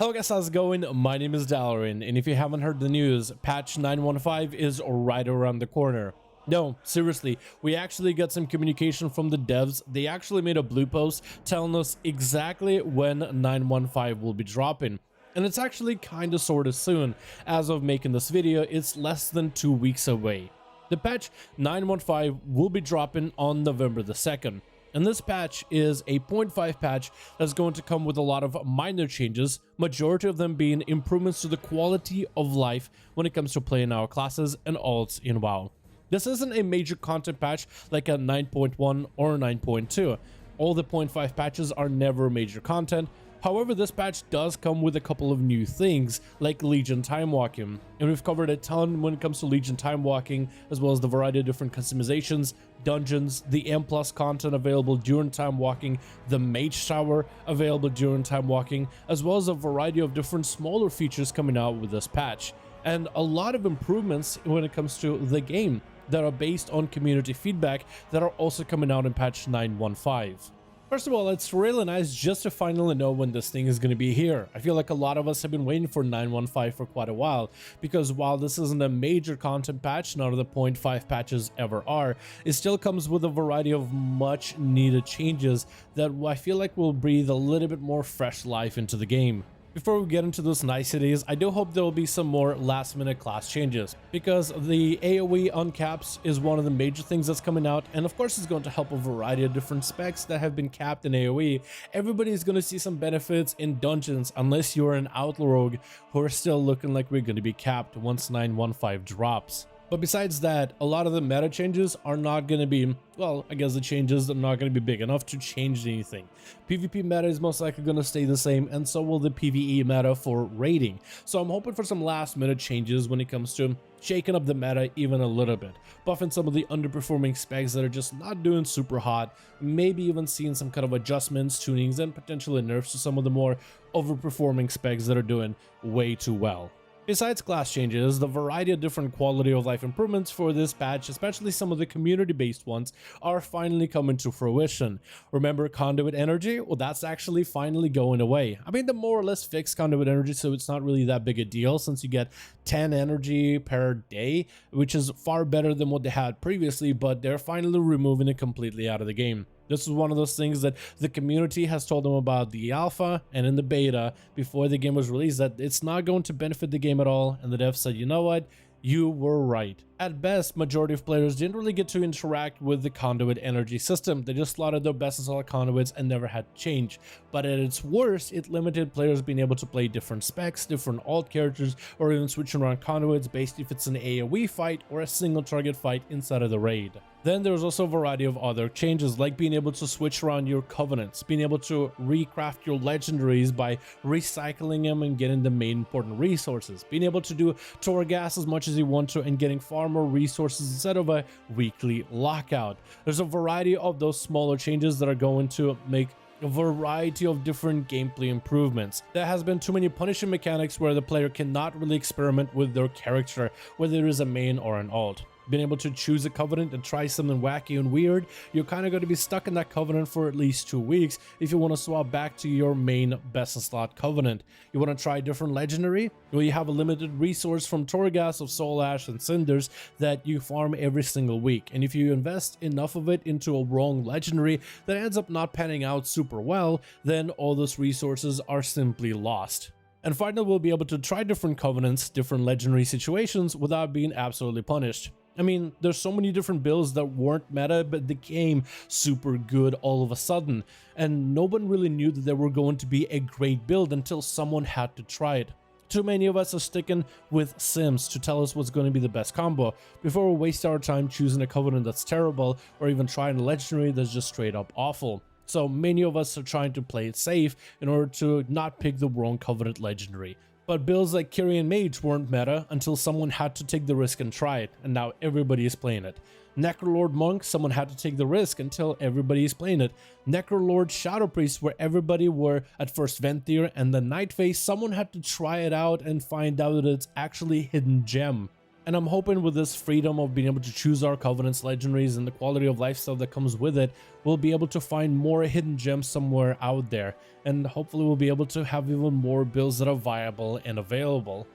Hello guys, how's it going? My name is Dalaran, and if you haven't heard the news, patch 9.1 is right around the corner. No, seriously, we actually got some communication from the devs. They actually made a blue post telling us exactly when 9.1 will be dropping. And it's actually kinda sorta soon. As of making this video, it's less than 2 weeks away. The patch 9.1 will be dropping on November the 2nd. And this patch is a 0.5 patch that's going to come with a lot of minor changes, majority of them being improvements to the quality of life when it comes to playing our classes and alts in WoW. This isn't a major content patch like a 9.1 or 9.2. All the 0.5 patches are never major content. However, this patch does come with a couple of new things, like Legion time walking, and we've covered a ton when it comes to Legion time walking, as well as the variety of different customizations, dungeons, the M+ content available during time walking, the Mage Tower available during time walking, as well as a variety of different smaller features coming out with this patch, and a lot of improvements when it comes to the game that are based on community feedback that are also coming out in patch 9.1. First of all, it's really nice just to finally know when this thing is going to be here. I feel like a lot of us have been waiting for 9.1 for quite a while, because while this isn't a major content patch, none of the 0.5 patches ever are, it still comes with a variety of much needed changes that I feel like will breathe a little bit more fresh life into the game. Before we get into those niceties, I do hope there will be some more last minute class changes, because the AoE uncaps is one of the major things that's coming out, and of course it's going to help a variety of different specs that have been capped in AoE. Everybody's going to see some benefits in dungeons, unless you're an outlaw rogue who are still looking like we're going to be capped once 9.1 drops. But besides that, a lot of the meta changes are not going to be, well, I guess the changes are not going to be big enough to change anything. PvP meta is most likely going to stay the same, and so will the PvE meta for raiding. So I'm hoping for some last minute changes when it comes to shaking up the meta even a little bit, buffing some of the underperforming specs that are just not doing super hot, maybe even seeing some kind of adjustments, tunings, and potentially nerfs to some of the more overperforming specs that are doing way too well. Besides class changes, the variety of different quality of life improvements for this patch, especially some of the community-based ones, are finally coming to fruition. Remember conduit energy? Well, that's actually finally going away. I mean, the more or less fixed conduit energy, so it's not really that big a deal since you get 10 energy per day, which is far better than what they had previously, but they're finally removing it completely out of the game. This is one of those things that the community has told them about the alpha and in the beta before the game was released, that it's not going to benefit the game at all, and the devs said, you know what? You were right. At best, majority of players didn't really get to interact with the conduit energy system. They just slotted their best and solid conduits and never had to change. But at its worst, it limited players being able to play different specs, different alt characters, or even switching around conduits based if it's an AoE fight or a single target fight inside of the raid. Then there's also a variety of other changes, like being able to switch around your covenants, being able to recraft your legendaries by recycling them and getting the main important resources, being able to do Torghast as much as you want to and getting far more resources instead of a weekly lockout. There's a variety of those smaller changes that are going to make a variety of different gameplay improvements. There has been too many punishing mechanics where the player cannot really experiment with their character, whether it is a main or an alt. Being able to choose a covenant and try something wacky and weird, you're kind of going to be stuck in that covenant for at least 2 weeks if you want to swap back to your main best in slot covenant. You want to try different legendary? Well, you have a limited resource from Torghast of Soul Ash and Cinders that you farm every single week, and if you invest enough of it into a wrong legendary that ends up not panning out super well, then all those resources are simply lost. And finally, we'll be able to try different covenants, different legendary situations without being absolutely punished. I mean, there's so many different builds that weren't meta but became super good all of a sudden, and no one really knew that they were going to be a great build until someone had to try it. Too many of us are sticking with Sims to tell us what's going to be the best combo before we waste our time choosing a covenant that's terrible or even trying a legendary that's just straight up awful. So many of us are trying to play it safe in order to not pick the wrong covenant legendary. But builds like Kyrian Mage weren't meta until someone had to take the risk and try it, and now everybody is playing it. Necrolord Monk, someone had to take the risk until everybody is playing it. Necrolord Shadow Priest, where everybody were at first Venthyr, and then Nightface, someone had to try it out and find out that it's actually hidden gem. And I'm hoping with this freedom of being able to choose our Covenants legendaries and the quality of life stuff that comes with it, we'll be able to find more hidden gems somewhere out there. And hopefully we'll be able to have even more builds that are viable and available.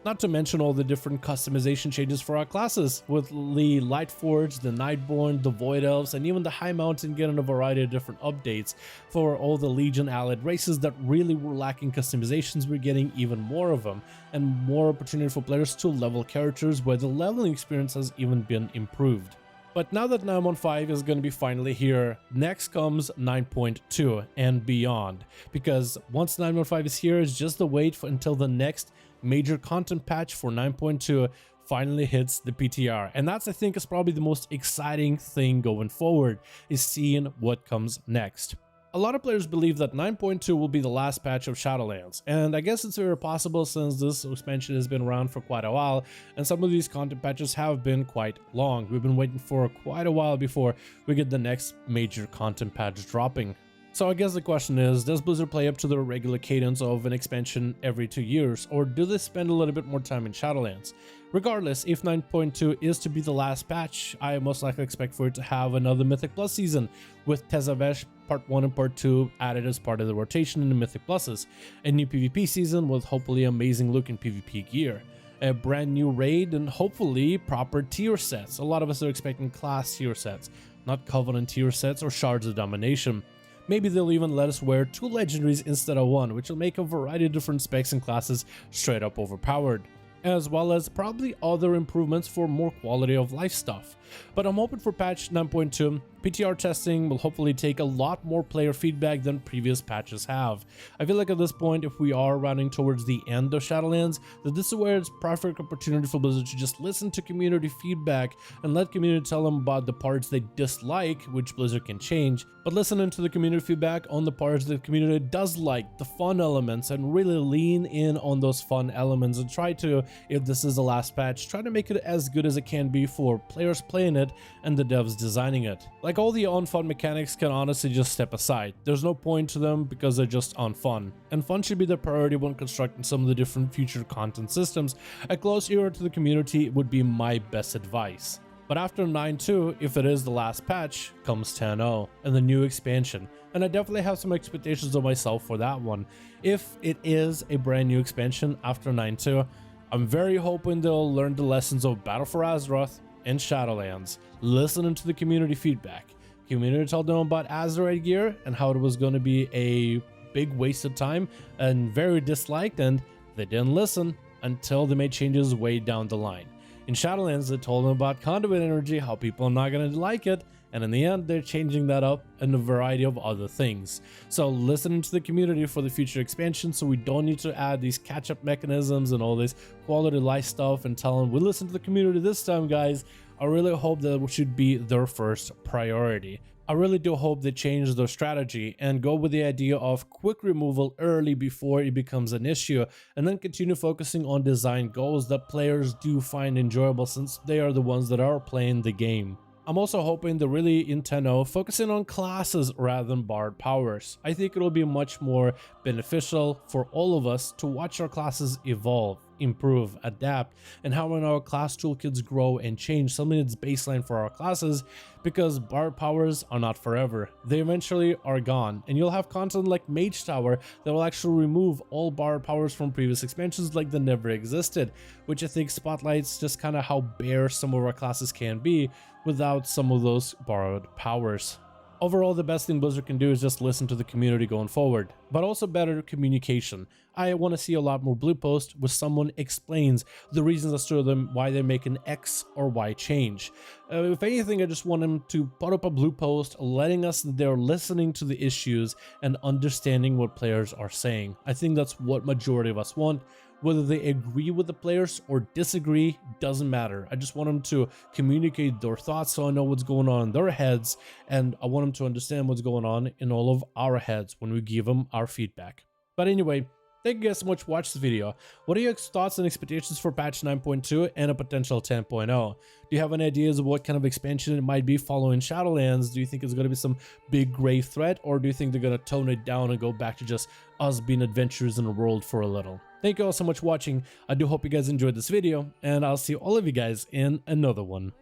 Not to mention all the different customization changes for our classes, with the Lightforged, the Nightborn, the Void Elves, and even the High Mountain getting a variety of different updates. For all the Legion allied races that really were lacking customizations, we're getting even more of them, and more opportunity for players to level characters where the leveling experience has even been improved. But now that 9.1.5 is going to be finally here, next comes 9.2 and beyond, because once 9.1.5 is here, it's just the wait until the next major content patch for 9.2 finally hits the PTR. And that's, I think, is probably the most exciting thing going forward, is seeing what comes next. A lot of players believe that 9.2 will be the last patch of Shadowlands, and I guess it's very possible since this expansion has been around for quite a while, and some of these content patches have been quite long. We've been waiting for quite a while before we get the next major content patch dropping. So I guess the question is, does Blizzard play up to the regular cadence of an expansion every 2 years, or do they spend a little bit more time in Shadowlands? Regardless, if 9.2 is to be the last patch, I most likely expect for it to have another Mythic Plus season, with Tezavesh Part 1 and Part 2 added as part of the rotation in the Mythic Pluses, a new PvP season with hopefully amazing looking PvP gear, a brand new raid, and hopefully proper tier sets. A lot of us are expecting class tier sets, not Covenant tier sets or Shards of Domination. Maybe they'll even let us wear 2 legendaries instead of 1, which will make a variety of different specs and classes straight up overpowered, as well as probably other improvements for more quality of life stuff. But I'm hoping for patch 9.2, PTR testing will hopefully take a lot more player feedback than previous patches have. I feel like at this point, if we are running towards the end of Shadowlands, that this is where it's perfect opportunity for Blizzard to just listen to community feedback and let community tell them about the parts they dislike, which Blizzard can change, but listening to the community feedback on the parts the community does like, the fun elements, and really lean in on those fun elements and try to, if this is the last patch, try to make it as good as it can be for players playing it and the devs designing it. Like, all the unfun mechanics can honestly just step aside. There's no point to them because they're just unfun. And fun should be the priority when constructing some of the different future content systems. A close ear to the community would be my best advice. But after 9.2, if it is the last patch, comes 10.0 and the new expansion. And I definitely have some expectations of myself for that one. If it is a brand new expansion after 9.2, I'm very hoping they'll learn the lessons of Battle for Azeroth and Shadowlands, listening to the community feedback. Community told them about Azerite gear and how it was going to be a big waste of time and very disliked, and they didn't listen until they made changes way down the line. In Shadowlands, they told them about conduit energy, how people are not going to like it, and in the end, they're changing that up and a variety of other things. So listening to the community for the future expansion, so we don't need to add these catch-up mechanisms and all this quality of life stuff, and tell them we listen to the community this time, guys. I really hope that should be their first priority. I really do hope they change their strategy and go with the idea of quick removal early before it becomes an issue, and then continue focusing on design goals that players do find enjoyable, since they are the ones that are playing the game. I'm also hoping they're really in 10.0 focusing on classes rather than borrowed powers. I think it'll be much more beneficial for all of us to watch our classes evolve, improve, adapt, and how when our class toolkits grow and change something that's baseline for our classes, because borrowed powers are not forever. They eventually are gone, and you'll have content like Mage Tower that will actually remove all borrowed powers from previous expansions like they never existed, which I think spotlights just kind of how bare some of our classes can be without some of those borrowed powers. Overall, the best thing Blizzard can do is just listen to the community going forward, but also better communication. I want to see a lot more blue posts where someone explains the reasons as to them why they make an X or Y change. If anything, I just want them to put up a blue post letting us that they're listening to the issues and understanding what players are saying. I think that's what majority of us want. Whether they agree with the players or disagree doesn't matter. I just want them to communicate their thoughts so I know what's going on in their heads, and I want them to understand what's going on in all of our heads when we give them our feedback. But anyway, thank you guys so much for watching this video. What are your thoughts and expectations for patch 9.2 and a potential 10.0? Do you have any ideas of what kind of expansion it might be following Shadowlands? Do you think it's going to be some big grave threat, or do you think they're going to tone it down and go back to just us being adventurers in the world for a little? Thank you all so much for watching. I do hope you guys enjoyed this video, and I'll see all of you guys in another one.